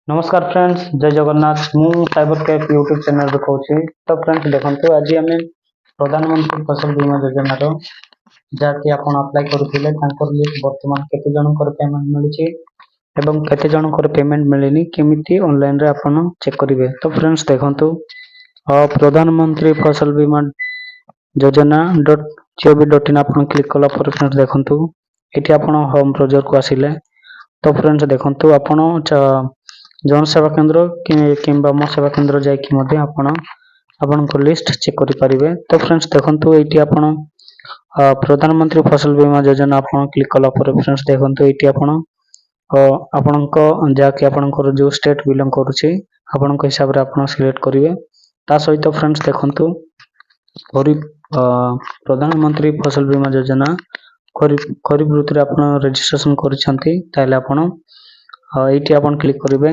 नमस्कार फ्रेंड्स, जय जगन्नाथ। मु साइबर कैफ यूट्यूब चैनल रे कहूँ। तो फ्रेंड्स देखो आज आम प्रधानमंत्री फसल बीमा योजना रो जहाँकि आपण अप्लाई करुले लिस्ट बर्तमान केते जनकर पेमेंट मिली एवं केते जनकर पेमेंट मिलनी केमिति ऑनलाइन रे आपण चेक करेंगे। तो फ्रेंड्स देखो प्रधानमंत्री फसल बीमा योजना .gov.in आप क्लिक कला फ्रेंड्स देखो ये आप होम ब्राउजर को आसिले। तो फ्रेंड्स देखो आपण जनसेवा केन्द्र कि मो सेवा केन्द्र जाकि आपण लिस्ट चेक करें। तो फ्रेंड्स देखो ये आपण प्रधानमंत्री फसल बीमा योजना आप क्लिक कला फ्रेंड्स देखो ये आपण जहाँकि आपंकर जो स्टेट बिलोंग करुच्ची आपण हिसाब से आप सिलेक्ट करेंगे। ता सहित फ्रेंड्स देखो प्रधानमंत्री फसल बीमा योजना खरीफ ऋतु आप रजिस्ट्रेशन कर क्लिक करेंगे।